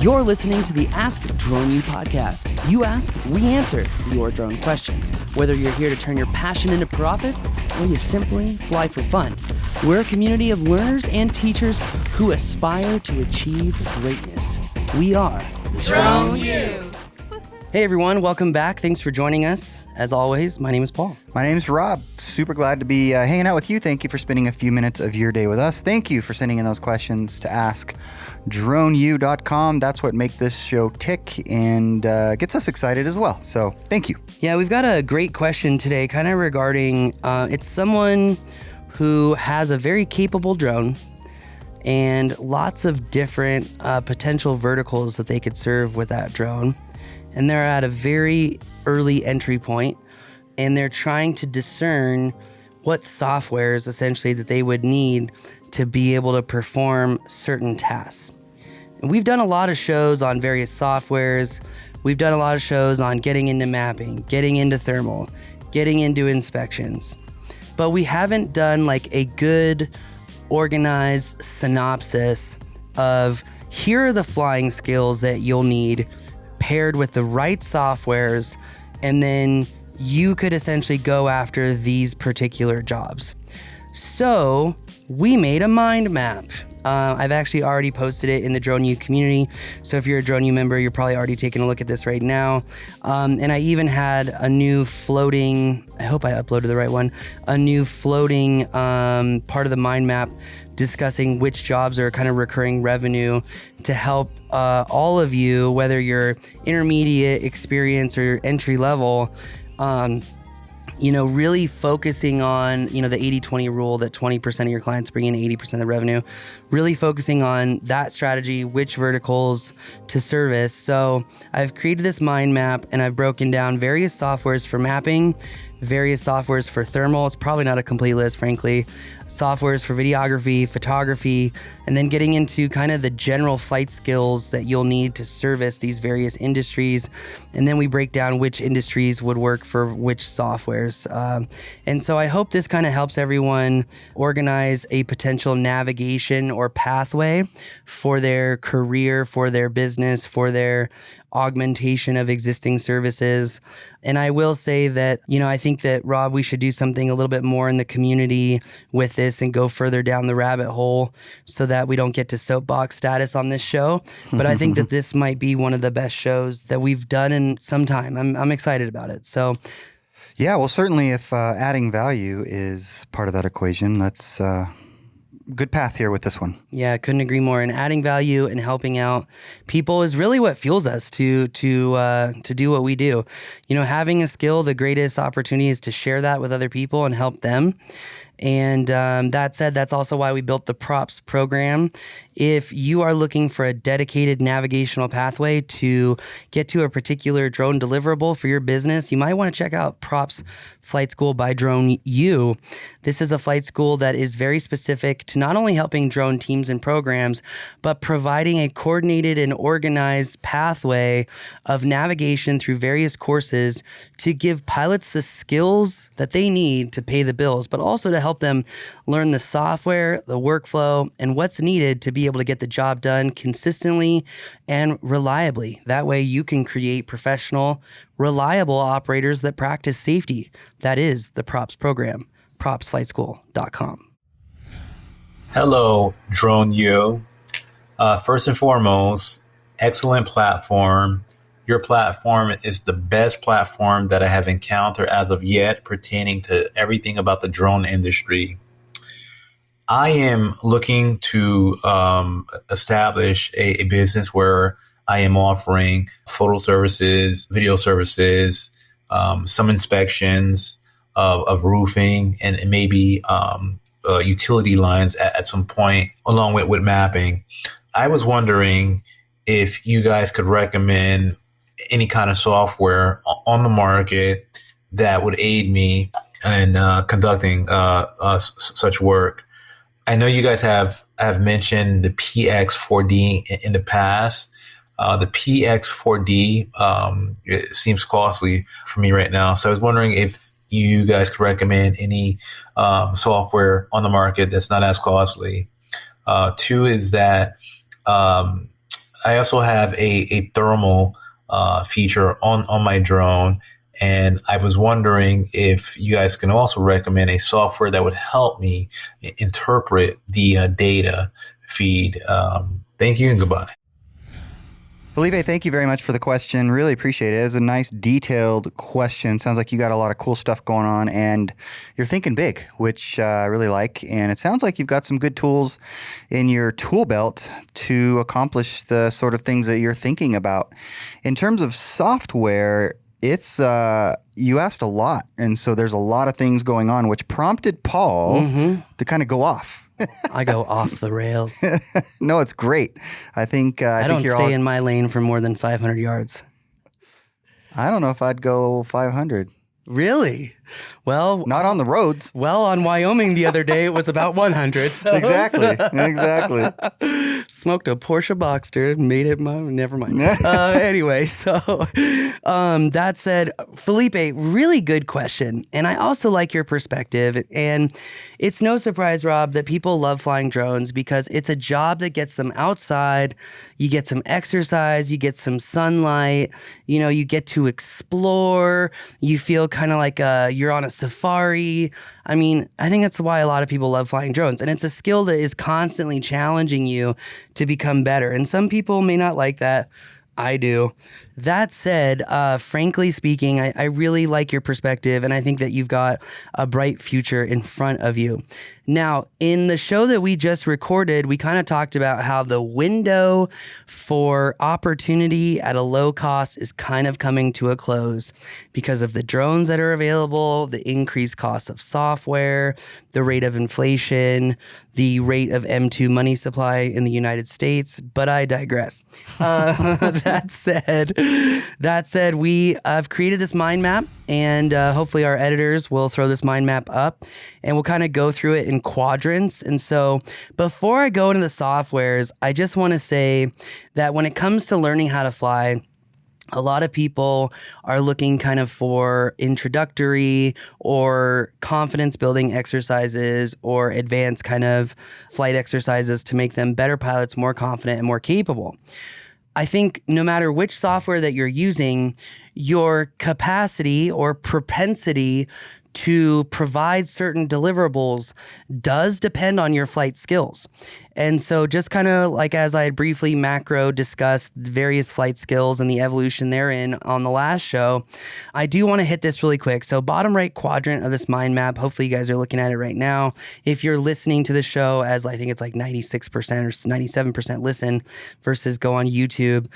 You're listening to the Ask Drone U podcast. You ask, we answer your drone questions. Whether you're here to turn your passion into profit or you simply fly for fun, we're a community of learners and teachers who aspire to achieve greatness. We are Drone U. Hey everyone, welcome back. Thanks for joining us. As always, my name is Paul. My name is Rob. Super glad to be hanging out with you. Thank you for spending a few minutes of your day with us. Thank you for sending in those questions to askdroneu.com. That's what makes this show tick and gets us excited as well. So thank you. Yeah, we've got a great question today, kind of regarding, it's someone who has a very capable drone and lots of different potential verticals that they could serve with that drone. And they're at a very early entry point, and they're trying to discern what softwares essentially that they would need to be able to perform certain tasks. And we've done a lot of shows on various softwares. We've done a lot of shows on getting into mapping, getting into thermal, getting into inspections. But we haven't done like a good organized synopsis of here are the flying skills that you'll need paired with the right softwares, and then you could essentially go after these particular jobs. So we made a mind map. I've actually already posted it in the Drone U community. So if you're a Drone U member, you're probably already taking a look at this right now. And I even had a new floating, I hope I uploaded the right one, a new floating part of the mind map discussing which jobs are kind of recurring revenue to help all of you, whether you're intermediate, experience, or entry level, really focusing on, the 80-20 rule that 20% of your clients bring in 80% of the revenue, really focusing on that strategy, which verticals to service. So I've created this mind map and I've broken down various softwares for mapping, various softwares for thermal. It's probably not a complete list, frankly. Softwares for videography, photography, and then getting into kind of the general flight skills that you'll need to service these various industries. And then we break down which industries would work for which softwares. And so I hope this kind of helps everyone organize a potential navigation or pathway for their career, for their business, for their augmentation of existing services. And I will say that, I think that, Rob, we should do something a little bit more in the community with this and go further down the rabbit hole so that we don't get to soapbox status on this show. But I think that this might be one of the best shows that we've done in some time. I'm excited about it. So yeah, well, certainly if adding value is part of that equation, that's good path here with this one. Yeah, I couldn't agree more. And adding value and helping out people is really what fuels us to do what we do. Having a skill, the greatest opportunity is to share that with other people and help them. And that said, that's also why we built the Props program. If you are looking for a dedicated navigational pathway to get to a particular drone deliverable for your business, you might want to check out Props Flight School by Drone U. This is a flight school that is very specific to not only helping drone teams and programs, but providing a coordinated and organized pathway of navigation through various courses to give pilots the skills that they need to pay the bills, but also to help them learn the software, the workflow, and what's needed to be able to get the job done consistently and reliably. That way you can create professional, reliable operators that practice safety. That is the Props program, propsflightschool.com. Hello, Drone U. First and foremost, excellent platform. Your platform is the best platform that I have encountered as of yet pertaining to everything about the drone industry. I am looking to establish a business where I am offering photo services, video services, some inspections of roofing, and maybe utility lines at some point, along with mapping. I was wondering if you guys could recommend any kind of software on the market that would aid me in conducting such work. I know you guys have mentioned the PX4D in the past. The PX4D it seems costly for me right now. So I was wondering if you guys could recommend any software on the market that's not as costly. Two is that I I also have a thermal feature on my drone. And I was wondering if you guys can also recommend a software that would help me interpret the data feed. Thank you and goodbye. Felipe, thank you very much for the question. Really appreciate it. It was a nice, detailed question. Sounds like you got a lot of cool stuff going on, and you're thinking big, which I really like. And it sounds like you've got some good tools in your tool belt to accomplish the sort of things that you're thinking about. In terms of software, it's you asked a lot, and so there's a lot of things going on, which prompted Paul to kind of go off. I go off the rails. No, it's great. I think I don't stay in my lane for more than 500 yards. I don't know if I'd go 500. Really? Well, not on the roads. Well, on Wyoming the other day, it was about 100. So. Exactly. Smoked a Porsche Boxster, made it my, never mind. Anyway, so that said, Felipe, really good question. And I also like your perspective. And it's no surprise, Rob, that people love flying drones because it's a job that gets them outside. You get some exercise, you get some sunlight, you know, you get to explore, you feel kind of like you're on a safari. I mean, I think that's why a lot of people love flying drones. And it's a skill that is constantly challenging you to become better. And some people may not like that. I do. That said, frankly speaking, I really like your perspective, and I think that you've got a bright future in front of you. Now, in the show that we just recorded, we kind of talked about how the window for opportunity at a low cost is kind of coming to a close because of the drones that are available, the increased cost of software, the rate of inflation, the rate of M2 money supply in the United States, but I digress. That said, we have created this mind map, and hopefully our editors will throw this mind map up, and we'll kind of go through it in quadrants. And so before I go into the softwares, I just want to say that when it comes to learning how to fly, a lot of people are looking kind of for introductory or confidence building exercises or advanced kind of flight exercises to make them better pilots, more confident and more capable. I think no matter which software that you're using, your capacity or propensity to provide certain deliverables does depend on your flight skills. And so just kind of like as I had briefly macro discussed various flight skills and the evolution therein on the last show, I do want to hit this really quick. So bottom right quadrant of this mind map, hopefully you guys are looking at it right now. If you're listening to the show as I think it's like 96% or 97% listen versus go on YouTube,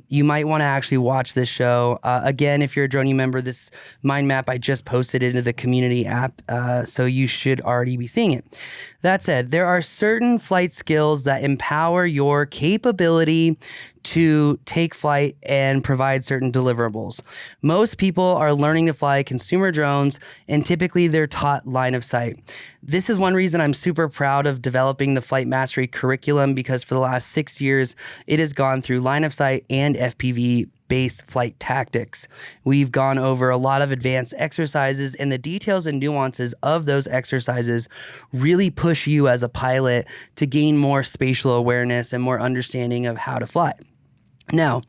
you might want to actually watch this show. Again, if you're a Drone member, this mind map, I just posted it into the community app, so you should already be seeing it. That said, there are certain flight skills that empower your capability to take flight and provide certain deliverables. Most people are learning to fly consumer drones, and typically they're taught line of sight. This is one reason I'm super proud of developing the Flight Mastery curriculum, because for the last 6 years, it has gone through line of sight and FPV based flight tactics. We've gone over a lot of advanced exercises, and the details and nuances of those exercises really push you as a pilot to gain more spatial awareness and more understanding of how to fly. Now,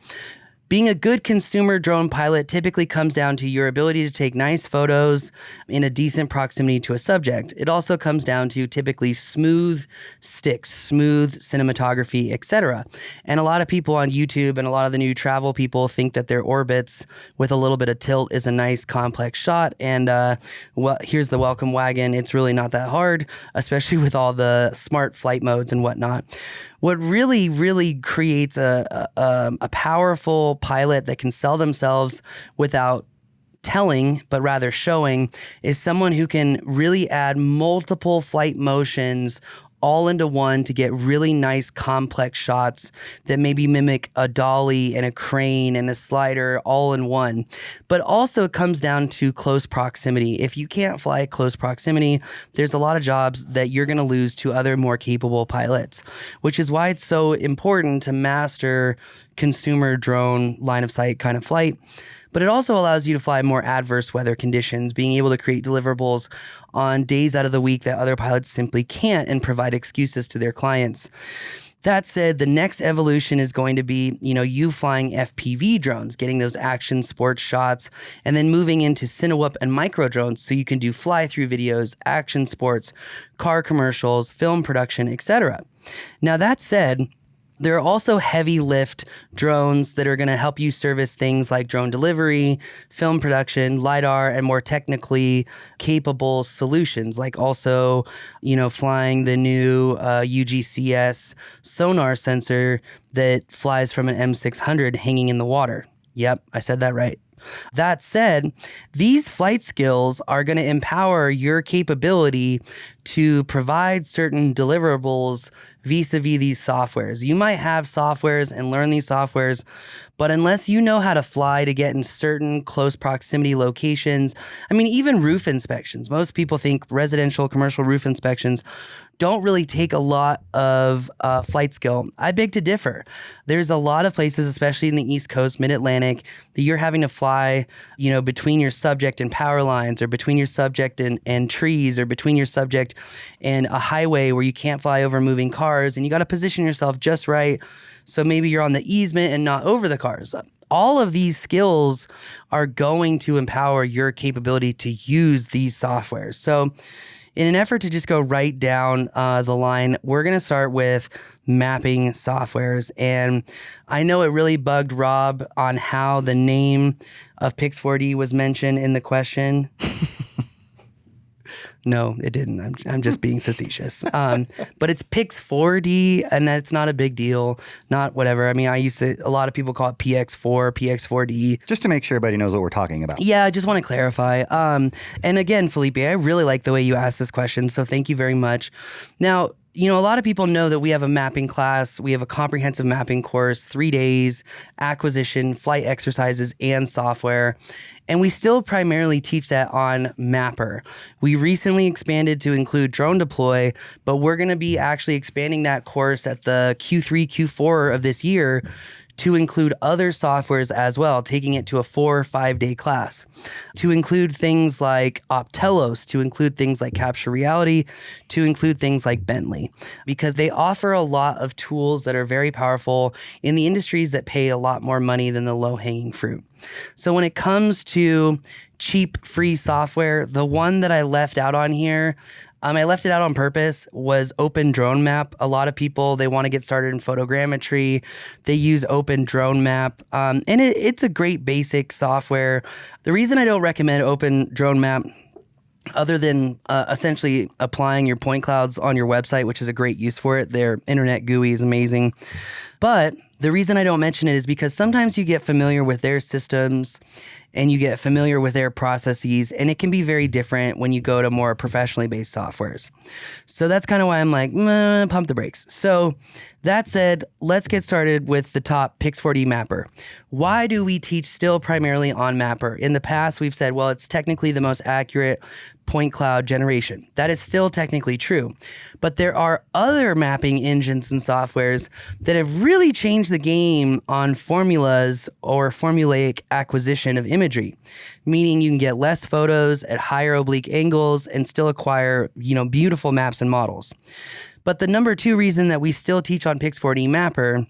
being a good consumer drone pilot typically comes down to your ability to take nice photos in a decent proximity to a subject. It also comes down to typically smooth sticks, smooth cinematography, etc. And a lot of people on YouTube and a lot of the new travel people think that their orbits with a little bit of tilt is a nice complex shot. And well, here's the welcome wagon. It's really not that hard, especially with all the smart flight modes and whatnot. What really, really creates a powerful pilot that can sell themselves without telling, but rather showing, is someone who can really add multiple flight motions all into one to get really nice complex shots that maybe mimic a dolly and a crane and a slider all in one. But also it comes down to close proximity. If you can't fly at close proximity, there's a lot of jobs that you're going to lose to other more capable pilots, which is why it's so important to master consumer drone line of sight kind of flight. but it also allows you to fly more adverse weather conditions, being able to create deliverables on days out of the week that other pilots simply can't and provide excuses to their clients. That said, the next evolution is going to be, you flying FPV drones, getting those action sports shots, and then moving into Cinewhoop and micro drones so you can do fly-through videos, action sports, car commercials, film production, etc. Now, that said, there are also heavy lift drones that are going to help you service things like drone delivery, film production, LiDAR, and more technically capable solutions, like also, flying the new UGCS sonar sensor that flies from an M600 hanging in the water. Yep, I said that right. That said, these flight skills are going to empower your capability to provide certain deliverables vis-a-vis these softwares. You might have softwares and learn these softwares, but unless you know how to fly to get in certain close proximity locations, even roof inspections. Most people think residential, commercial roof inspections don't really take a lot of flight skill. I beg to differ. There's a lot of places, especially in the East Coast, Mid-Atlantic, that you're having to fly, between your subject and power lines, or between your subject and trees, or between your subject and a highway where you can't fly over moving cars, and you got to position yourself just right. So maybe you're on the easement and not over the cars. All of these skills are going to empower your capability to use these softwares. So in an effort to just go right down the line, we're going to start with mapping softwares. And I know it really bugged Rob on how the name of Pix4D was mentioned in the question. No, it didn't. I'm just being facetious. But it's Pix4D, and that's not a big deal. Not whatever. A lot of people call it PX4, PX4D. Just to make sure everybody knows what we're talking about. Yeah, I just want to clarify. And again, Felipe, I really like the way you asked this question, so thank you very much. Now, a lot of people know that we have a mapping class. We have a comprehensive mapping course, 3 days, acquisition, flight exercises, and software. And we still primarily teach that on Mapper. We recently expanded to include DroneDeploy, but we're going to be actually expanding that course at the Q3, Q4 of this year to include other softwares as well, taking it to a 4 or 5 day class, to include things like Optelos, to include things like Capture Reality, to include things like Bentley, because they offer a lot of tools that are very powerful in the industries that pay a lot more money than the low-hanging fruit. So when it comes to cheap, free software, the one that I left out on here, I left it out on purpose, was OpenDroneMap. A lot of people, they want to get started in photogrammetry. They use OpenDroneMap, and it's a great basic software. The reason I don't recommend OpenDroneMap, other than essentially applying your point clouds on your website, which is a great use for it, their internet GUI is amazing. But the reason I don't mention it is because sometimes you get familiar with their systems and you get familiar with their processes, and it can be very different when you go to more professionally based softwares. So that's kind of why I'm like, pump the brakes. So that said, let's get started with the top Pix4D mapper. Why do we teach still primarily on Mapper? In the past, we've said, well, it's technically the most accurate point cloud generation. That is still technically true. But there are other mapping engines and softwares that have really changed the game on formulas or formulaic acquisition of imagery, meaning you can get less photos at higher oblique angles and still acquire, beautiful maps and models. But the number 2 reason that we still teach on Pix4D Mapper,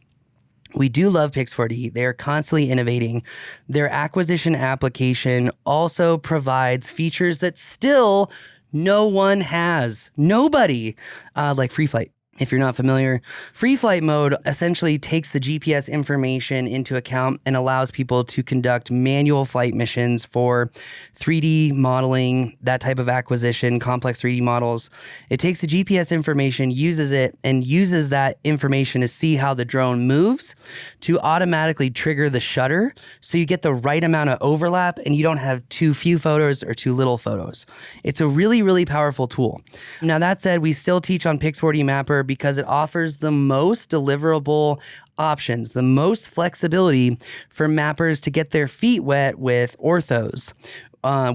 we do love Pix4D. They are constantly innovating. Their acquisition application also provides features that still no one has. Nobody, like free flight. If you're not familiar, free flight mode essentially takes the GPS information into account and allows people to conduct manual flight missions for 3D modeling, that type of acquisition, complex 3D models. It takes the GPS information, uses it, and uses that information to see how the drone moves to automatically trigger the shutter so you get the right amount of overlap and you don't have too few photos or too little photos. It's a really, really powerful tool. Now, that said, we still teach on Pix4D Mapper because it offers the most deliverable options, the most flexibility for mappers to get their feet wet with orthos,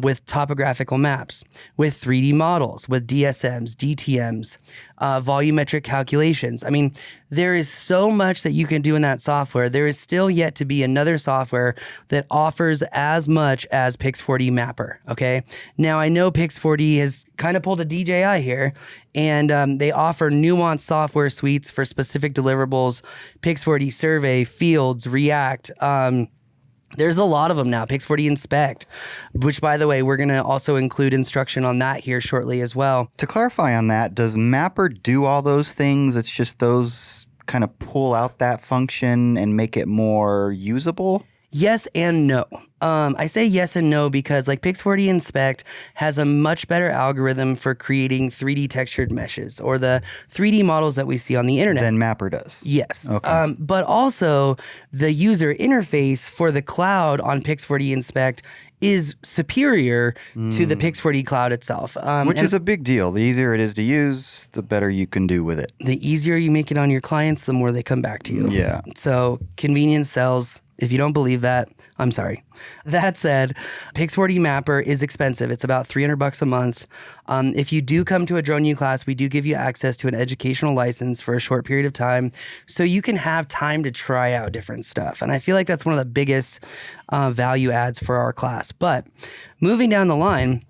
with topographical maps, with 3D models, with DSMs, DTMs, volumetric calculations. I mean, there is so much that you can do in that software. There is still yet to be another software that offers as much as Pix4D Mapper, okay? Now, I know Pix4D has kind of pulled a DJI here, and they offer nuanced software suites for specific deliverables, Pix4D Survey, Fields, React, there's a lot of them now. Pix4D Inspect, which, by the way, we're going to also include instruction on that here shortly as well. To clarify on that, does Mapper do all those things? It's just those kind of pull out that function and make it more usable? Yes and no. I say yes and no because like Pix4D Inspect has a much better algorithm for creating 3D textured meshes or the 3D models that we see on the internet. Than Mapper does. Yes. Okay. But also the user interface for the cloud on Pix4D Inspect is superior to the Pix4D cloud itself. Which is a big deal. The easier it is to use, the better you can do with it. The easier you make it on your clients, the more they come back to you. Yeah. So convenience sells. If you don't believe that, I'm sorry. That said, Pix4D Mapper is expensive. It's about $300 a month. If you do come to a Drone U class, we do give you access to an educational license for a short period of time, so you can have time to try out different stuff. And I feel like that's one of the biggest value adds for our class. But moving down the line,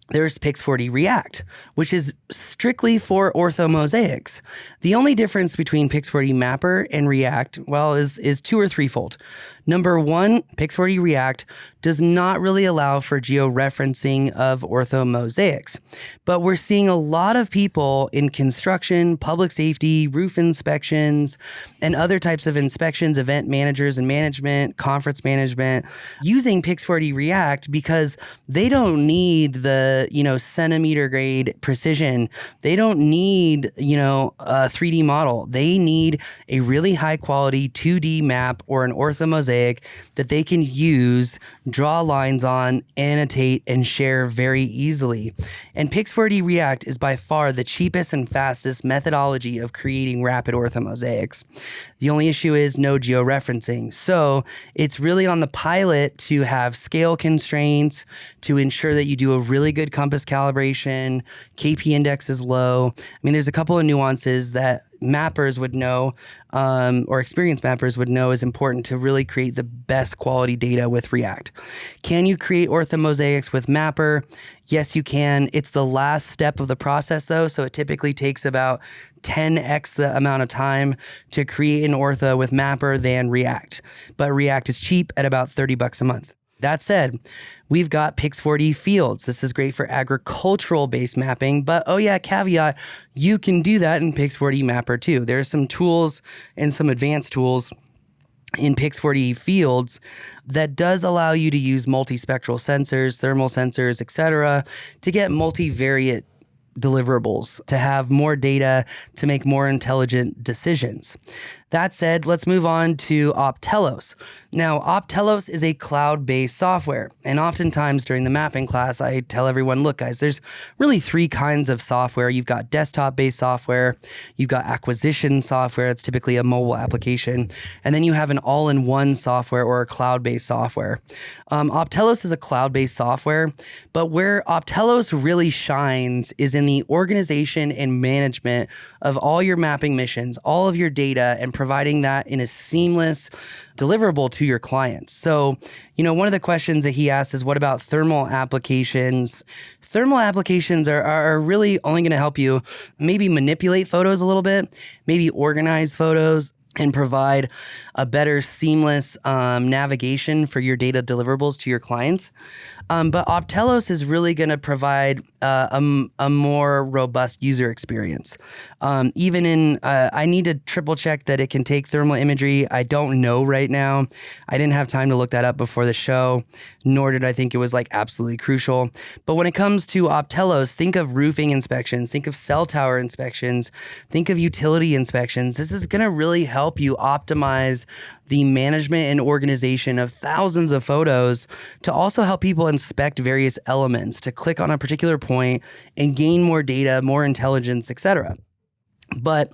there's Pix4D React, which is strictly for orthomosaics. The only difference between Pix4D Mapper and React, well, is two or threefold. Number one, Pix4D React does not really allow for georeferencing of orthomosaics, but we're seeing a lot of people in construction, public safety, roof inspections, and other types of inspections, event managers and management, conference management, using Pix4D React because they don't need the, centimeter grade precision. They don't need, a 3D model. They need a really high quality 2D map or an orthomosaic that they can use, draw lines on, annotate, and share very easily. And Pix4D React is by far the cheapest and fastest methodology of creating rapid orthomosaics. The only issue is no georeferencing. So it's really on the pilot to have scale constraints to ensure that you do a really good compass calibration, KP index is low. I mean, there's a couple of nuances that mappers would know, or experienced mappers would know is important to really create the best quality data with React. Can you create orthomosaics with Mapper? Yes, you can. It's the last step of the process though, so it typically takes about 10x the amount of time to create an ortho with Mapper than React. But React is cheap at about $30 a month. That said, we've got Pix4D Fields. This is great for agricultural-based mapping, but caveat, you can do that in Pix4D Mapper too. There's some tools and some advanced tools in Pix4D Fields that does allow you to use multispectral sensors, thermal sensors, etc., to get multivariate deliverables, to have more data, to make more intelligent decisions. That said, let's move on to Optelos. Now, Optelos is a cloud-based software, and oftentimes during the mapping class, I tell everyone, look guys, there's really three kinds of software. You've got desktop-based software, you've got acquisition software, it's typically a mobile application, and then you have an all-in-one software or a cloud-based software. Optelos is a cloud-based software, but where Optelos really shines is in the organization and management of all your mapping missions, all of your data, and providing that in a seamless deliverable to your clients. So, one of the questions that he asked is, what about thermal applications? Thermal applications are really only going to help you maybe manipulate photos a little bit, maybe organize photos, and provide a better seamless navigation for your data deliverables to your clients. But Optelos is really going to provide a more robust user experience. Even in, I need to triple check that it can take thermal imagery. I don't know right now. I didn't have time to look that up before the show, nor did I think it was absolutely crucial. But when it comes to Optelos, think of roofing inspections, think of cell tower inspections, think of utility inspections. This is going to really help you optimize the management and organization of thousands of photos to also help people inspect various elements, to click on a particular point and gain more data, more intelligence, etc. But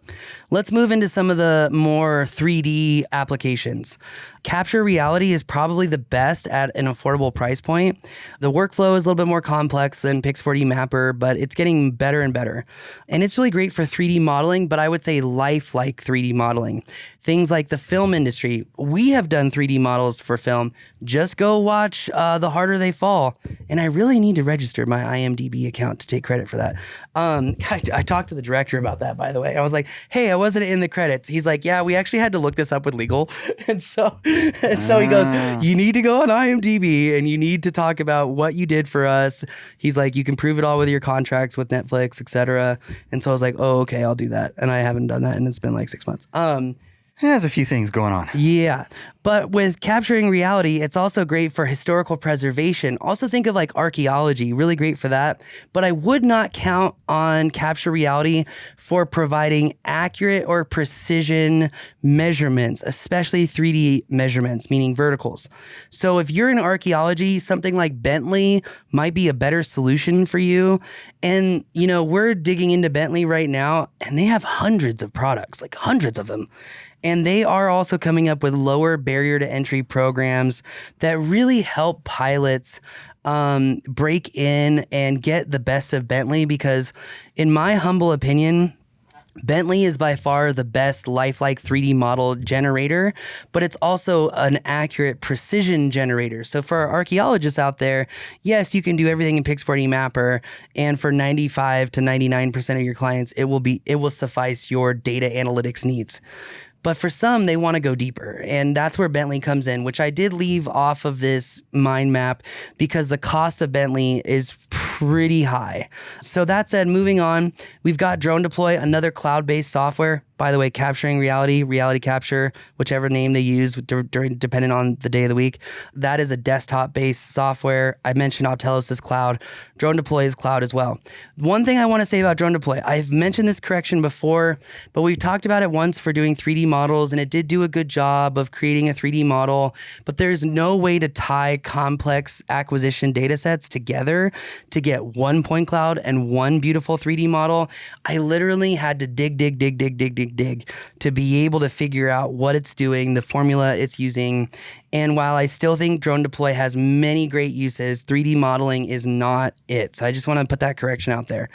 let's move into some of the more 3D applications. Capture Reality is probably the best at an affordable price point. The workflow is a little bit more complex than Pix4D Mapper, but it's getting better and better. And it's really great for 3D modeling, but I would say lifelike 3D modeling. Things like the film industry. We have done 3D models for film. Just go watch The Harder They Fall. And I really need to register my IMDb account to take credit for that. I talked to the director about that, by the way. I was like, hey, I wasn't in the credits. He's like, yeah, we actually had to look this up with legal. And so he goes, you need to go on IMDb and you need to talk about what you did for us. He's like, you can prove it all with your contracts with Netflix, etc. And so I was like, oh, okay, I'll do that. And I haven't done that and it's been like 6 months. There's a few things going on. Yeah. But with capturing reality, it's also great for historical preservation. Also think of like archaeology, really great for that. But I would not count on capture reality for providing accurate or precision measurements, especially 3D measurements, meaning verticals. So if you're in archaeology, something like Bentley might be a better solution for you. And, you know, we're digging into Bentley right now and they have hundreds of products, like hundreds of them. And they are also coming up with lower barrier to entry programs that really help pilots break in and get the best of Bentley, because in my humble opinion, Bentley is by far the best lifelike 3D model generator, but it's also an accurate precision generator. So for our archaeologists out there, yes, you can do everything in Pix4D Mapper, and for 95 to 99% of your clients, it will suffice your data analytics needs. But for some, they want to go deeper. And that's where Bentley comes in, which I did leave off of this mind map because the cost of Bentley is pretty high. So that said, moving on, we've got DroneDeploy, another cloud-based software. By the way, capturing reality, reality capture, whichever name they use, depending on the day of the week. That is a desktop-based software. I mentioned Optelos is cloud. DroneDeploy is cloud as well. One thing I want to say about DroneDeploy, I've mentioned this correction before, but we've talked about it once for doing 3D models, and it did do a good job of creating a 3D model, but there's no way to tie complex acquisition data sets together to get one point cloud and one beautiful 3D model. I literally had to dig to be able to figure out what it's doing, the formula it's using. And while I still think DroneDeploy has many great uses, 3D modeling is not it. So I just want to put that correction out there.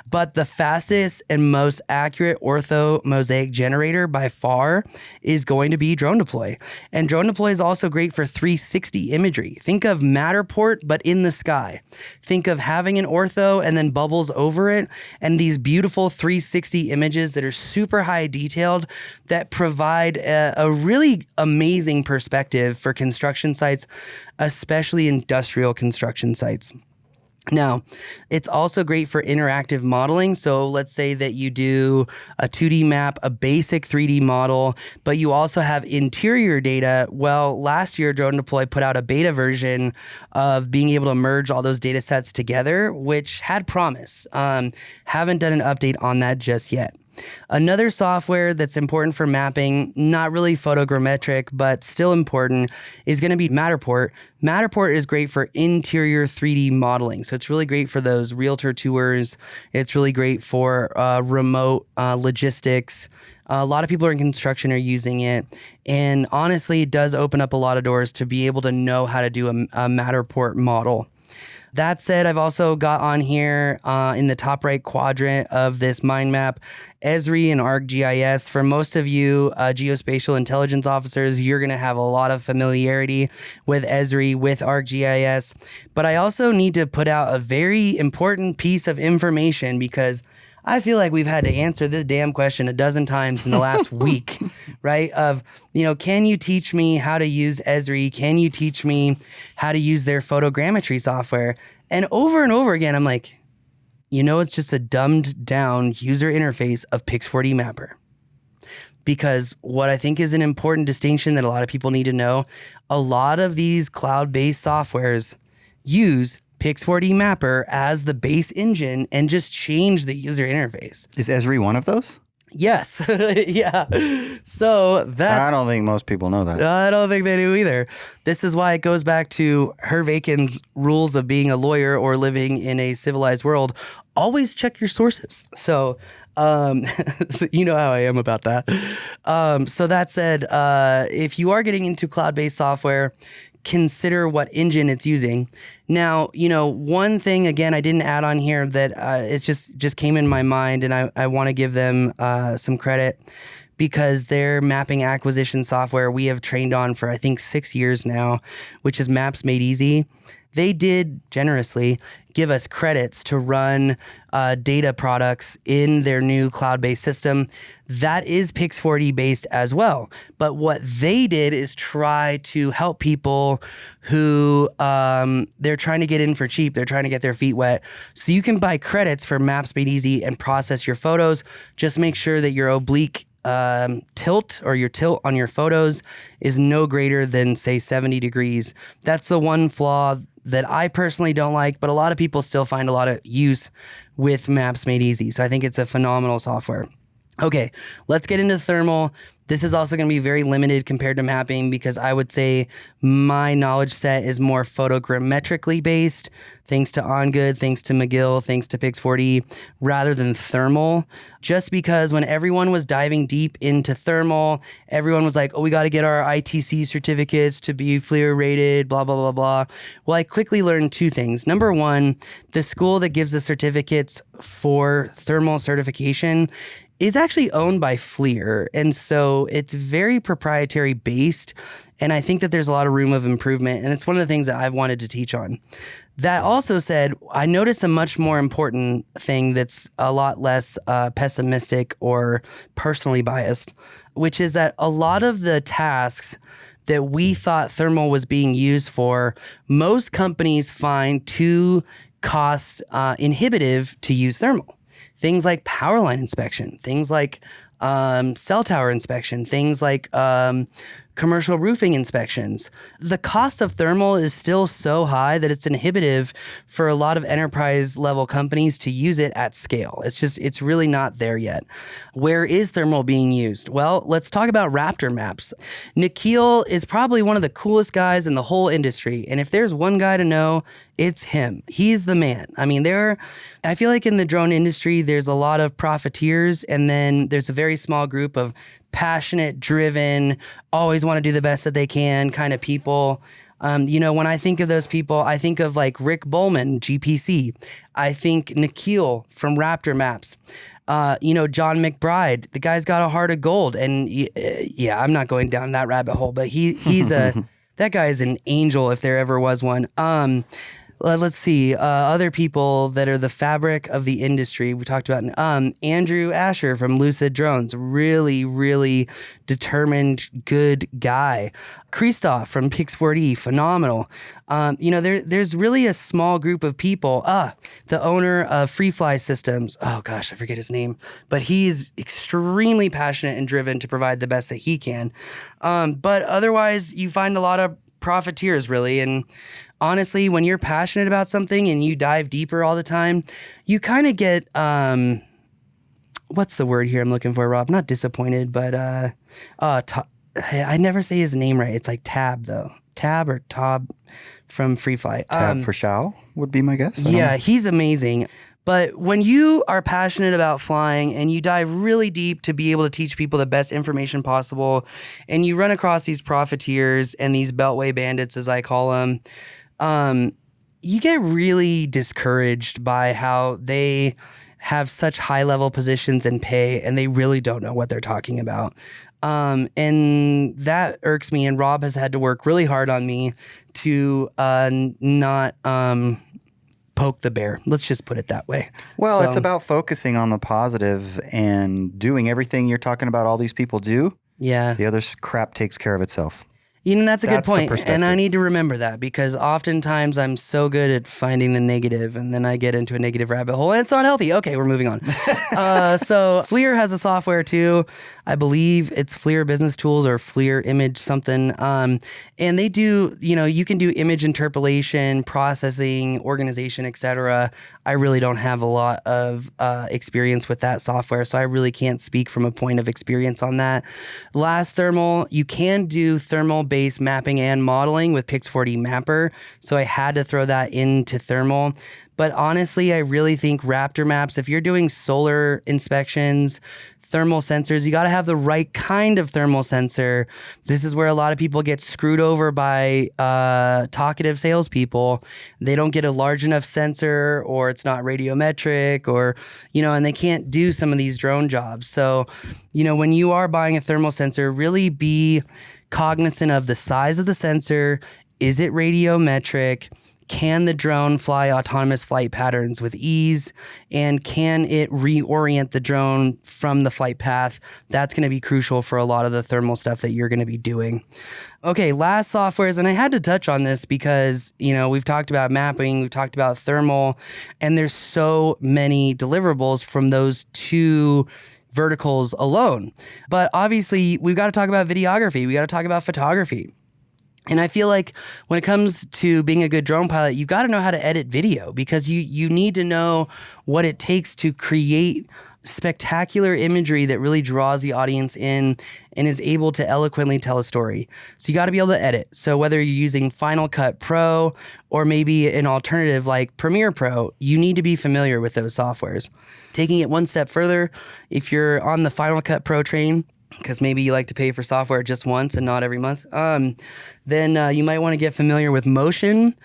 But the fastest and most accurate ortho mosaic generator by far is going to be DroneDeploy. And DroneDeploy is also great for 360 imagery. Think of Matterport, but in the sky. Think of having an ortho and then bubbles over it, and these beautiful 360 images that are super high detailed that provide a really amazing perspective for construction sites, especially industrial construction sites. Now, it's also great for interactive modeling. So let's say that you do a 2D map, a basic 3D model, but you also have interior data. Well, last year, DroneDeploy put out a beta version of being able to merge all those data sets together, which had promise. Haven't done an update on that just yet. Another software that's important for mapping, not really photogrammetric, but still important, is going to be Matterport. Matterport is great for interior 3D modeling. So it's really great for those realtor tours. It's really great for remote logistics. A lot of people in construction are using it. And honestly, it does open up a lot of doors to be able to know how to do a Matterport model. That said, I've also got on here in the top right quadrant of this mind map, Esri and ArcGIS. For most of you geospatial intelligence officers, you're going to have a lot of familiarity with Esri, with ArcGIS. But I also need to put out a very important piece of information because I feel like we've had to answer this damn question a dozen times in the last week, right? Of, can you teach me how to use Esri? Can you teach me how to use their photogrammetry software? And over again, I'm like, it's just a dumbed down user interface of Pix4D Mapper. Because what I think is an important distinction that a lot of people need to know, a lot of these cloud-based softwares use Pix4D Mapper as the base engine and just change the user interface. Is Esri one of those? Yes. Yeah. So that's... I don't think most people know that. I don't think they do either. This is why it goes back to Hervaken's rules of being a lawyer or living in a civilized world. Always check your sources. So So you know how I am about that. So that said, if you are getting into cloud-based software, consider what engine it's using. Now, one thing, again, I didn't add on here that it just came in my mind, and I want to give them some credit because their mapping acquisition software we have trained on for, I think, 6 years now, which is Maps Made Easy. They did generously give us credits to run data products in their new cloud-based system. That is Pix4D based as well. But what they did is try to help people who they're trying to get in for cheap. They're trying to get their feet wet. So you can buy credits for Maps Made Easy and process your photos. Just make sure that your oblique tilt or your tilt on your photos is no greater than, say, 70 degrees. That's the one flaw that I personally don't like, but a lot of people still find a lot of use with Maps Made Easy. So I think it's a phenomenal software. Okay, let's get into thermal. This is also going to be very limited compared to mapping because I would say my knowledge set is more photogrammetrically based, thanks to OnGood, thanks to McGill, thanks to Pix4D, rather than thermal. Just because when everyone was diving deep into thermal, everyone was like, oh, we got to get our ITC certificates to be FLIR rated, blah, blah, blah, blah. Well, I quickly learned two things. Number one, the school that gives the certificates for thermal certification is actually owned by FLIR. And so it's very proprietary based. And I think that there's a lot of room of improvement. And it's one of the things that I've wanted to teach on. That also said, I noticed a much more important thing that's a lot less pessimistic or personally biased, which is that a lot of the tasks that we thought thermal was being used for, most companies find too cost inhibitive to use thermal. Things like power line inspection, things like cell tower inspection, things like commercial roofing inspections. The cost of thermal is still so high that it's inhibitive for a lot of enterprise level companies to use it at scale. It's really not there yet. Where is thermal being used? Well, let's talk about Raptor maps. Nikhil is probably one of the coolest guys in the whole industry. And if there's one guy to know, it's him. He's the man. I mean, I feel like in the drone industry, there's a lot of profiteers, and then there's a very small group of passionate, driven, always want to do the best that they can kind of people. When I think of those people, I think of like Rick Bowman, GPC. I think Nikhil from Raptor Maps. John McBride, the guy's got a heart of gold. And yeah, I'm not going down that rabbit hole, but he's that guy is an angel if there ever was one. Let's see, other people that are the fabric of the industry. We talked about Andrew Asher from Lucid Drones, really, really determined, good guy. Christoph from Pix4D, phenomenal. There's really a small group of people. The owner of Free Fly Systems, oh gosh, I forget his name, but he's extremely passionate and driven to provide the best that he can. But otherwise, you find a lot of profiteers, really, and honestly, when you're passionate about something and you dive deeper all the time, you kind of get, what's the word here I'm looking for, Rob? Not disappointed, but I never say his name right. It's like Tab, though. Tab or Tob from Free Fly. Tab for Shao would be my guess. Yeah, he's amazing. But when you are passionate about flying and you dive really deep to be able to teach people the best information possible, and you run across these profiteers and these beltway bandits, as I call them, you get really discouraged by how they have such high level positions and pay, and they really don't know what they're talking about. And that irks me, and Rob has had to work really hard on me to not poke the bear. Let's just put it that way. Well, it's about focusing on the positive and doing everything you're talking about all these people do. Yeah. The other crap takes care of itself. That's a good point. And I need to remember that because oftentimes I'm so good at finding the negative and then I get into a negative rabbit hole and it's not healthy. Okay, we're moving on. So FLIR has a software too. I believe it's FLIR Business Tools or FLIR Image something. And they do, you can do image interpolation, processing, organization, etc. I really don't have a lot of experience with that software, so I really can't speak from a point of experience on that. Last thermal, you can do thermal based mapping and modeling with Pix4D Mapper. So I had to throw that into thermal. But honestly, I really think Raptor maps, if you're doing solar inspections, thermal sensors, you got to have the right kind of thermal sensor. This is where a lot of people get screwed over by talkative salespeople. They don't get a large enough sensor, or it's not radiometric, or, and they can't do some of these drone jobs. So, when you are buying a thermal sensor, really be cognizant of the size of the sensor. Is it radiometric? Can the drone fly autonomous flight patterns with ease? And can it reorient the drone from the flight path? That's going to be crucial for a lot of the thermal stuff that you're going to be doing. Okay, last softwares, and I had to touch on this because, we've talked about mapping, we've talked about thermal, and there's so many deliverables from those two verticals alone. But obviously, we've got to talk about videography. We got to talk about photography. And I feel like when it comes to being a good drone pilot, you've got to know how to edit video, because you need to know what it takes to create spectacular imagery that really draws the audience in and is able to eloquently tell a story. So you got to be able to edit. So whether you're using Final Cut Pro or maybe an alternative like Premiere Pro, you need to be familiar with those softwares. Taking it one step further, if you're on the Final Cut Pro train, because maybe you like to pay for software just once and not every month, then you might want to get familiar with Motion,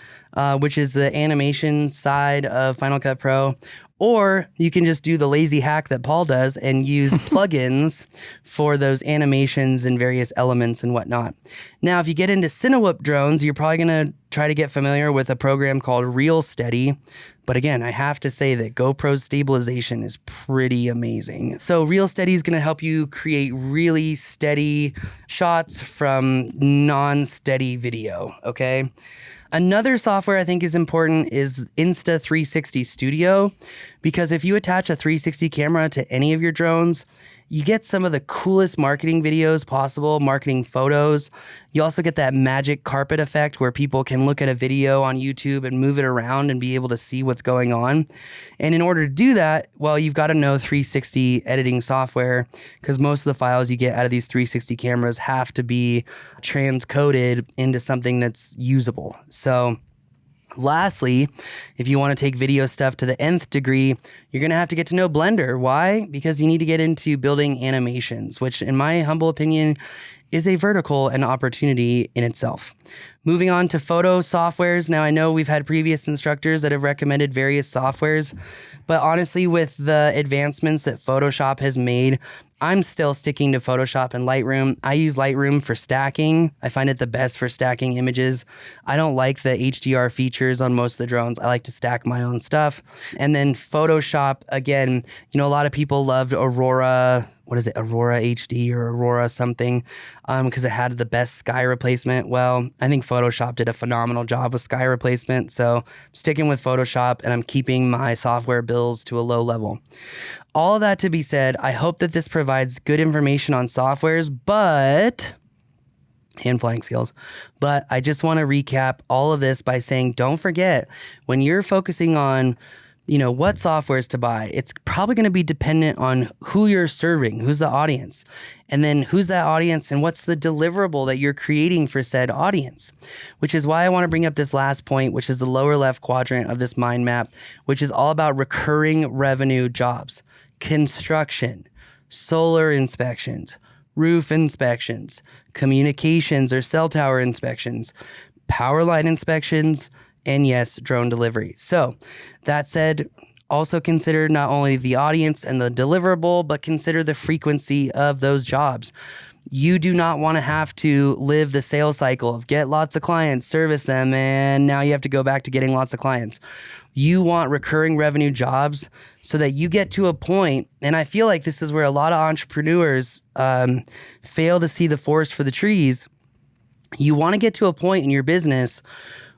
which is the animation side of Final Cut Pro. Or you can just do the lazy hack that Paul does and use plugins for those animations and various elements and whatnot. Now, if you get into Cinewhoop drones, you're probably going to try to get familiar with a program called RealSteady. But again, I have to say that GoPro's stabilization is pretty amazing. So RealSteady is going to help you create really steady shots from non-steady video, okay? Another software I think is important is Insta360 Studio, because if you attach a 360 camera to any of your drones, you get some of the coolest marketing videos possible, marketing photos. You also get that magic carpet effect where people can look at a video on YouTube and move it around and be able to see what's going on. And in order to do that, well, you've got to know 360 editing software, because most of the files you get out of these 360 cameras have to be transcoded into something that's usable. So lastly, if you want to take video stuff to the nth degree, you're going to have to get to know Blender. Why? Because you need to get into building animations, which in my humble opinion is a vertical and opportunity in itself. Moving on to photo softwares. Now, I know we've had previous instructors that have recommended various softwares, but honestly, with the advancements that Photoshop has made, I'm still sticking to Photoshop and Lightroom. I use Lightroom for stacking. I find it the best for stacking images. I don't like the HDR features on most of the drones. I like to stack my own stuff. And then Photoshop, again, a lot of people loved Aurora. What is it? Aurora HD or Aurora something, because it had the best sky replacement. Well, I think Photoshop did a phenomenal job with sky replacement. So I'm sticking with Photoshop, and I'm keeping my software bills to a low level. All of that to be said, I hope that this provides good information on softwares, and flying skills. But I just want to recap all of this by saying, don't forget, when you're focusing on what softwares to buy, it's probably going to be dependent on who you're serving, who's the audience, and then who's that audience and what's the deliverable that you're creating for said audience, which is why I want to bring up this last point, which is the lower left quadrant of this mind map, which is all about recurring revenue jobs, construction, solar inspections, roof inspections, communications or cell tower inspections, power line inspections, and yes, drone delivery. So that said, also consider not only the audience and the deliverable, but consider the frequency of those jobs. You do not want to have to live the sales cycle of get lots of clients, service them, and now you have to go back to getting lots of clients. You want recurring revenue jobs so that you get to a point, and I feel like this is where a lot of entrepreneurs fail to see the forest for the trees. You want to get to a point in your business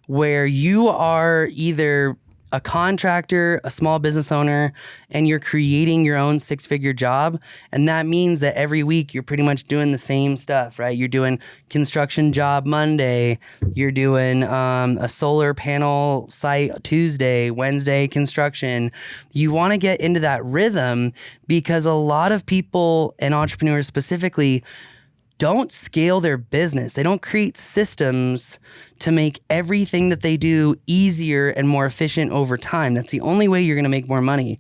where you are either a contractor, a small business owner, and you're creating your own six-figure job. And that means that every week you're pretty much doing the same stuff, right? You're doing construction job Monday, you're doing a solar panel site Tuesday, Wednesday construction. You want to get into that rhythm, because a lot of people, and entrepreneurs specifically, don't scale their business. They don't create systems to make everything that they do easier and more efficient over time. That's the only way you're going to make more money.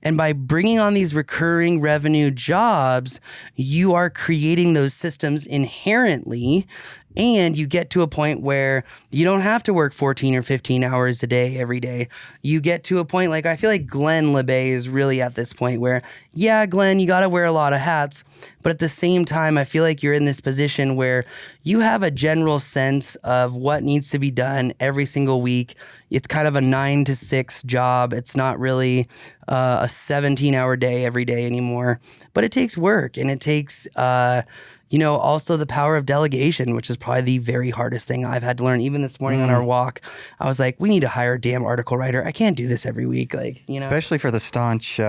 And by bringing on these recurring revenue jobs, you are creating those systems inherently, and you get to a point where you don't have to work 14 or 15 hours a day every day. You get to a point like, I feel like Glenn LeBay is really at this point where, yeah, Glenn, you got to wear a lot of hats. But at the same time, I feel like you're in this position where you have a general sense of what needs to be done every single week. It's kind of a 9 to 6 job. It's not really a 17-hour day every day anymore. But it takes work, and it takes also the power of delegation, which is probably the very hardest thing I've had to learn. Even this morning on our walk, I was like, we need to hire a damn article writer. I can't do this every week. Especially for the staunch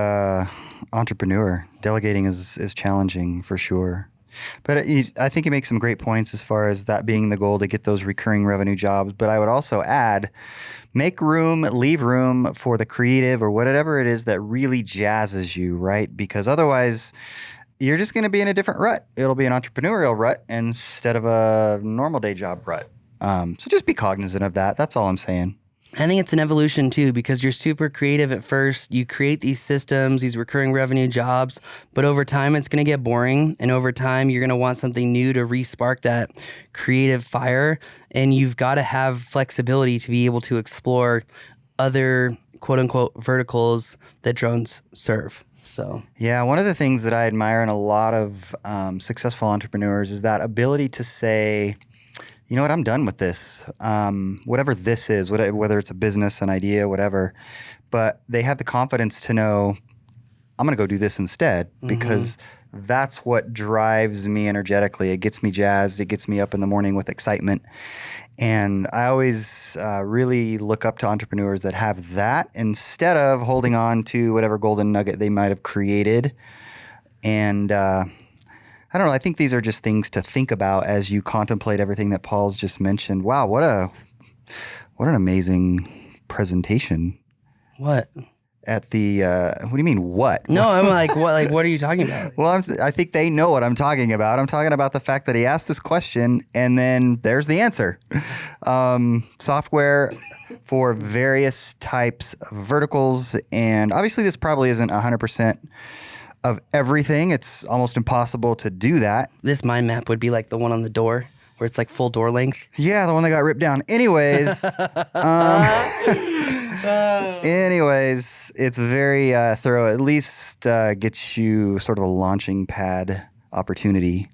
entrepreneur, delegating is challenging for sure. But I think you make some great points as far as that being the goal, to get those recurring revenue jobs. But I would also add, make room, leave room for the creative or whatever it is that really jazzes you, right? Because otherwise, you're just going to be in a different rut. It'll be an entrepreneurial rut instead of a normal day job rut. So just be cognizant of that. That's all I'm saying. I think it's an evolution too, because you're super creative at first. You create these systems, these recurring revenue jobs, but over time it's going to get boring. And over time you're going to want something new to re-spark that creative fire. And you've got to have flexibility to be able to explore other quote unquote verticals that drones serve. So yeah, one of the things that I admire in a lot of successful entrepreneurs is that ability to say, you know what, I'm done with this. Whatever this is, whether it's a business, an idea, whatever, but they have the confidence to know, I'm going to go do this instead, because that's what drives me energetically. It gets me jazzed. It gets me up in the morning with excitement. And I always really look up to entrepreneurs that have that, instead of holding on to whatever golden nugget they might have created. And I don't know. I think these are just things to think about as you contemplate everything that Paul's just mentioned. Wow, what an amazing presentation. What? At the what do you mean what? No, I'm like, what? Like, what are you talking about? Well, I think they know what I'm talking about. I'm talking about the fact that he asked this question and then there's the answer. Software for various types of verticals, and obviously this probably isn't 100% of everything. It's almost impossible to do that. This mind map would be like the one on the door, where it's like full door length. Yeah, the one that got ripped down. Anyways, it's very thorough. At least gets you sort of a launching pad opportunity.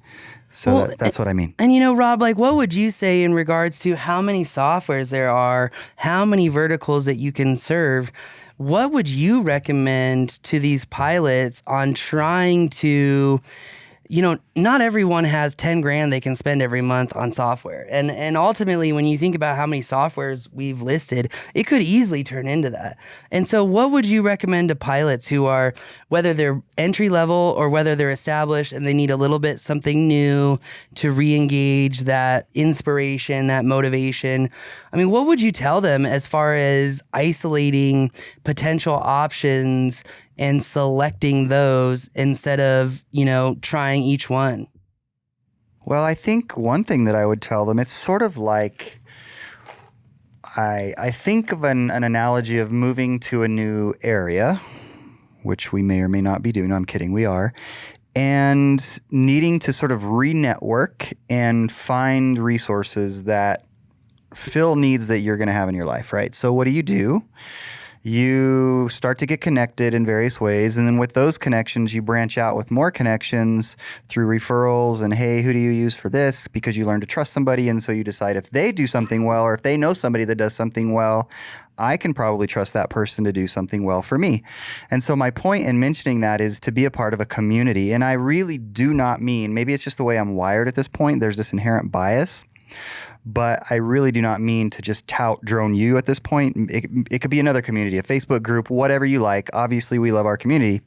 So that's what I mean. And Rob, like, what would you say in regards to how many softwares there are, how many verticals that you can serve? What would you recommend to these pilots on trying to, not everyone has 10 grand they can spend every month on software. And ultimately, when you think about how many softwares we've listed, it could easily turn into that. And so what would you recommend to pilots who are, whether they're entry level or whether they're established and they need a little bit something new to re-engage that inspiration, that motivation? I mean, what would you tell them as far as isolating potential options and selecting those instead of, trying each one? Well, I think one thing that I would tell them, it's sort of like, I think of an analogy of moving to a new area, which we may or may not be doing. No, I'm kidding. We are. And needing to sort of re-network and find resources that fill needs that you're going to have in your life, right? So what do? You start to get connected in various ways. And then with those connections, you branch out with more connections through referrals and, hey, who do you use for this? Because you learn to trust somebody. And so you decide if they do something well, or if they know somebody that does something well, I can probably trust that person to do something well for me. And so my point in mentioning that is to be a part of a community. And I really do not mean, maybe it's just the way I'm wired at this point, there's this inherent bias. But I really do not mean to just tout DroneU at this point. It could be another community, a Facebook group, whatever you like. Obviously, we love our community,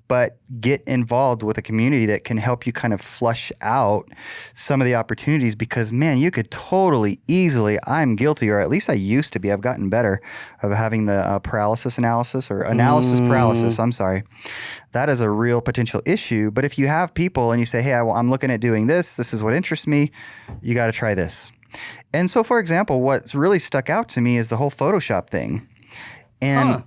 but get involved with a community that can help you kind of flush out some of the opportunities, because, man, you could totally easily, I'm guilty, or at least I used to be, I've gotten better, of having the paralysis analysis or analysis paralysis. I'm sorry. That is a real potential issue. But if you have people and you say, hey, I'm looking at doing this, this is what interests me, you got to try this. And so, for example, what's really stuck out to me is the whole Photoshop thing. And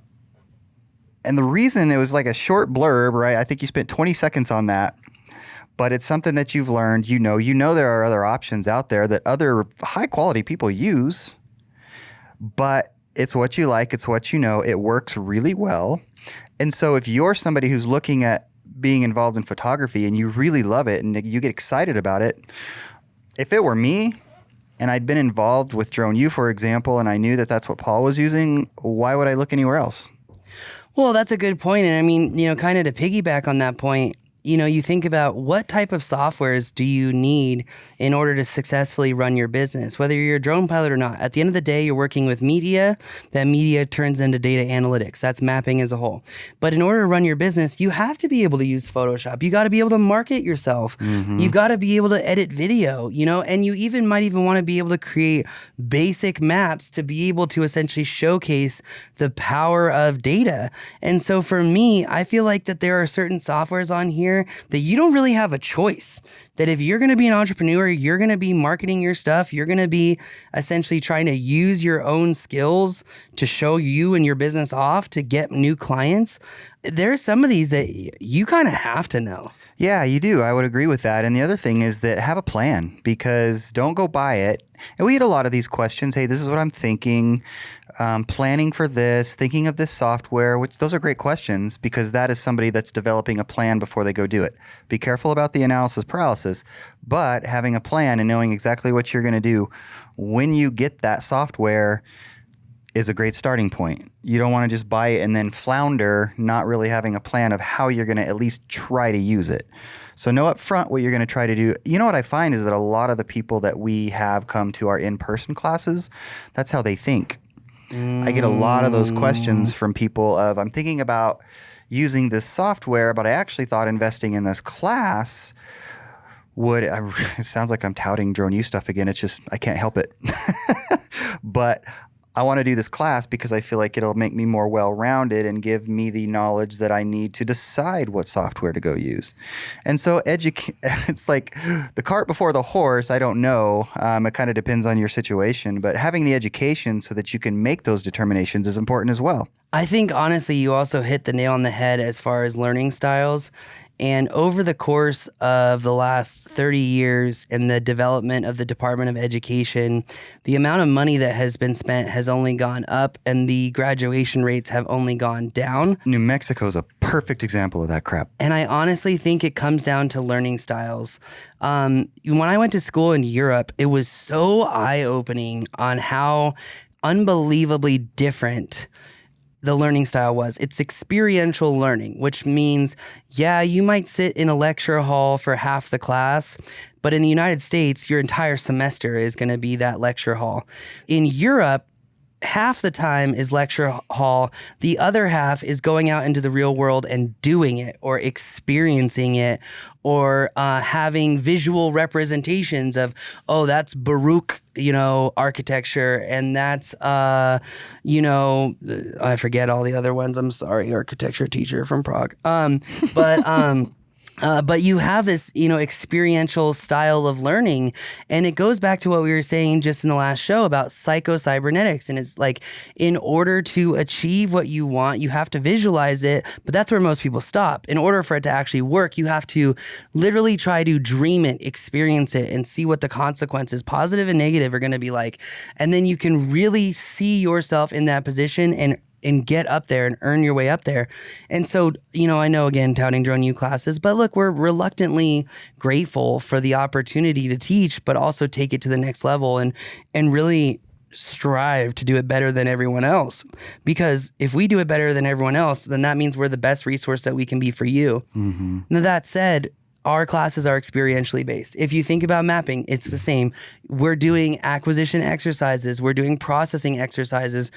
the reason, it was like a short blurb, right? I think you spent 20 seconds on that. But it's something that you've learned. You know there are other options out there that other high-quality people use. But it's what you like. It's what you know. It works really well. And so if you're somebody who's looking at being involved in photography and you really love it and you get excited about it, if it were me, and I'd been involved with DroneU, for example, and I knew that that's what Paul was using, why would I look anywhere else? Well, that's a good point. And I mean, kind of to piggyback on that point, you think about what type of softwares do you need in order to successfully run your business, whether you're a drone pilot or not. At the end of the day, you're working with media. That media turns into data analytics. That's mapping as a whole. But in order to run your business, you have to be able to use Photoshop. You got to be able to market yourself. Mm-hmm. You've got to be able to edit video, and you might even want to be able to create basic maps to be able to essentially showcase the power of data. And so for me, I feel like that there are certain softwares on here that you don't really have a choice. That if you're going to be an entrepreneur, you're going to be marketing your stuff, you're going to be essentially trying to use your own skills to show you and your business off to get new clients. There are some of these that you kind of have to know. Yeah, you do. I would agree with that. And the other thing is that have a plan, because don't go buy it. And we get a lot of these questions. Hey, this is what I'm thinking, planning for this, thinking of this software, which those are great questions, because that is somebody that's developing a plan before they go do it. Be careful about the analysis paralysis, but having a plan and knowing exactly what you're going to do when you get that software is a great starting point. You don't want to just buy it and then flounder, not really having a plan of how you're going to at least try to use it. So know up front what you're going to try to do. You know what I find is that a lot of the people that we have come to our in-person classes, that's how they think. I get a lot of those questions from people of, I'm thinking about using this software, but I actually thought investing in this class would, it sounds like I'm touting DroneU stuff again. It's just, I can't help it. But I want to do this class because I feel like it'll make me more well-rounded and give me the knowledge that I need to decide what software to go use. And so it's like the cart before the horse. I don't know. It kind of depends on your situation, but having the education so that you can make those determinations is important as well. I think, honestly, you also hit the nail on the head as far as learning styles. And over the course of the last 30 years in the development of the Department of Education, the amount of money that has been spent has only gone up and the graduation rates have only gone down. New Mexico is a perfect example of that crap. And I honestly think it comes down to learning styles. When I went to school in Europe, it was so eye-opening on how unbelievably different the learning style was. It's experiential learning, which means, yeah, you might sit in a lecture hall for half the class, but in the United States, your entire semester is going to be that lecture hall. In Europe, half the time is lecture hall. The other half is going out into the real world and doing it or experiencing it or having visual representations of, oh, that's Baroque, architecture. And that's, I forget all the other ones. I'm sorry, architecture teacher from Prague. But you have this, experiential style of learning. And it goes back to what we were saying just in the last show about psycho-cybernetics. And it's like, in order to achieve what you want, you have to visualize it. But that's where most people stop. In order for it to actually work, you have to literally try to dream it, experience it, and see what the consequences, positive and negative, are going to be like. And then you can really see yourself in that position and get up there and earn your way up there. And so, I know, again, touting DroneU classes, but look, we're reluctantly grateful for the opportunity to teach, but also take it to the next level and really strive to do it better than everyone else. Because if we do it better than everyone else, then that means we're the best resource that we can be for you. Mm-hmm. Now, that said, our classes are experientially based. If you think about mapping, it's the same. We're doing acquisition exercises. We're doing processing exercises.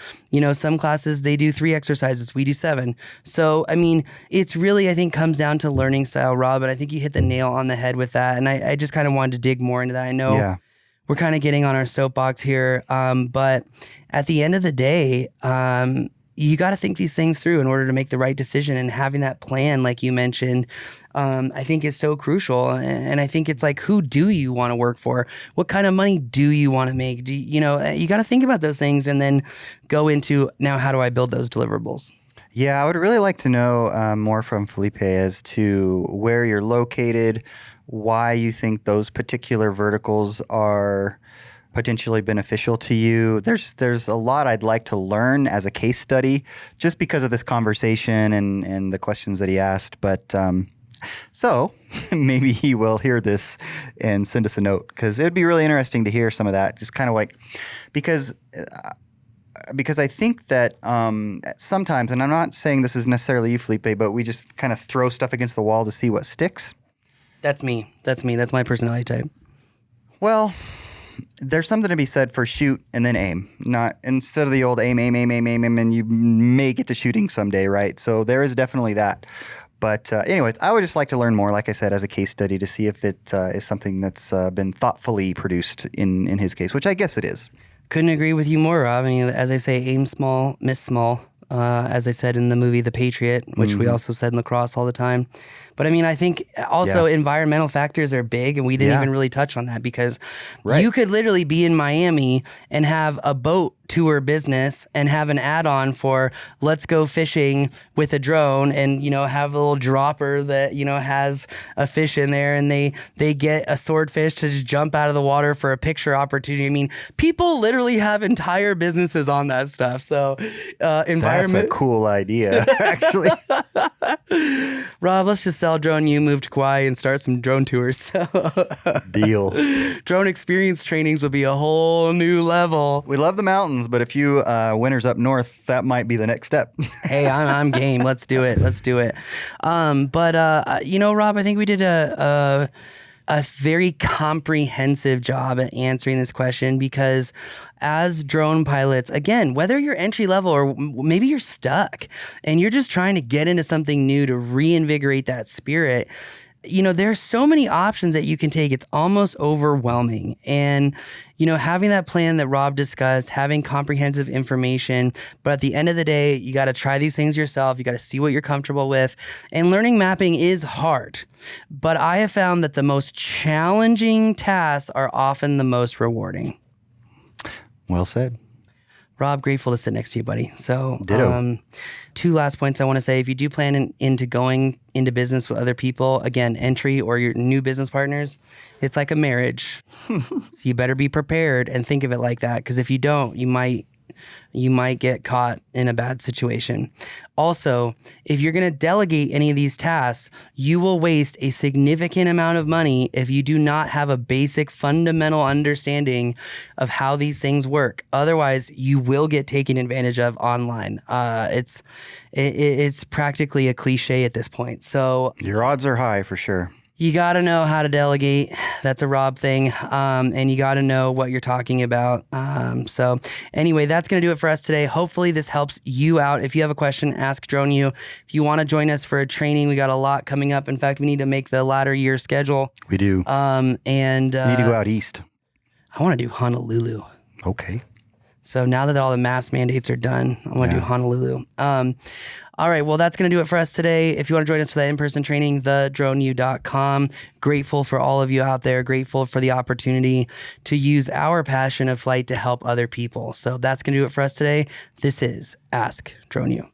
Some classes, they do 3 exercises. We do 7. So, it's really, I think, comes down to learning style, Rob, and I think you hit the nail on the head with that. And I just kind of wanted to dig more into that. I know we're kind of getting on our soapbox here, but at the end of the day, you got to think these things through in order to make the right decision, and having that plan, like you mentioned, I think is so crucial. And I think it's like, who do you want to work for? What kind of money do you want to make? You got to think about those things and then go into, now, how do I build those deliverables? Yeah, I would really like to know more from Felipe as to where you're located, why you think those particular verticals are potentially beneficial to you. There's a lot I'd like to learn as a case study just because of this conversation and the questions that he asked. But so maybe he will hear this and send us a note, because it would be really interesting to hear some of that, just kind of like, because I think that sometimes, and I'm not saying this is necessarily you, Felipe, but we just kind of throw stuff against the wall to see what sticks. That's me. That's my personality type. Well, there's something to be said for shoot and then aim. Not instead of the old aim, and you may get to shooting someday, right? So there is definitely that. But anyways, I would just like to learn more, like I said, as a case study to see if it is something that's been thoughtfully produced in his case, which I guess it is. Couldn't agree with you more, Rob. As I say, aim small, miss small. As I said in the movie The Patriot, which we also said in lacrosse all the time. But I think also environmental factors are big, and we didn't even really touch on that, because you could literally be in Miami and have a boat tour business and have an add-on for let's go fishing with a drone, and have a little dropper that has a fish in there, and they get a swordfish to just jump out of the water for a picture opportunity. People literally have entire businesses on that stuff. So environment, that's a cool idea, actually. Rob, let's just sell Drone U, move to Kauai, and start some drone tours. Deal. Drone experience trainings would be a whole new level. We love the mountains, but if you winters up north, that might be the next step. Hey, I'm game. Let's do it. But Rob, I think we did a very comprehensive job at answering this question, because as drone pilots, again, whether you're entry level or maybe you're stuck and you're just trying to get into something new to reinvigorate that spirit, there's so many options that you can take. It's almost overwhelming. And, having that plan that Rob discussed, having comprehensive information, but at the end of the day, you got to try these things yourself. You got to see what you're comfortable with. And learning mapping is hard, but I have found that the most challenging tasks are often the most rewarding. Well said. Rob, grateful to sit next to you, buddy. So, ditto. 2 last points I want to say. If you do plan into going into business with other people, again, entry or your new business partners, it's like a marriage. So you better be prepared and think of it like that, because if you don't, you might get caught in a bad situation. Also, if you're going to delegate any of these tasks, you will waste a significant amount of money if you do not have a basic fundamental understanding of how these things work. Otherwise, you will get taken advantage of online. It's practically a cliche at this point. So your odds are high for sure. You got to know how to delegate. That's a Rob thing. And you got to know what you're talking about. So anyway, that's going to do it for us today. Hopefully this helps you out. If you have a question, ask Drone U. If you want to join us for a training, we got a lot coming up. In fact, we need to make the latter year schedule. We do. And we need to go out east. I want to do Honolulu. Okay. So now that all the mask mandates are done, I want to do Honolulu. All right, well, that's going to do it for us today. If you want to join us for that in-person training, thedroneu.com. Grateful for all of you out there. Grateful for the opportunity to use our passion of flight to help other people. So that's going to do it for us today. This is Ask Drone U.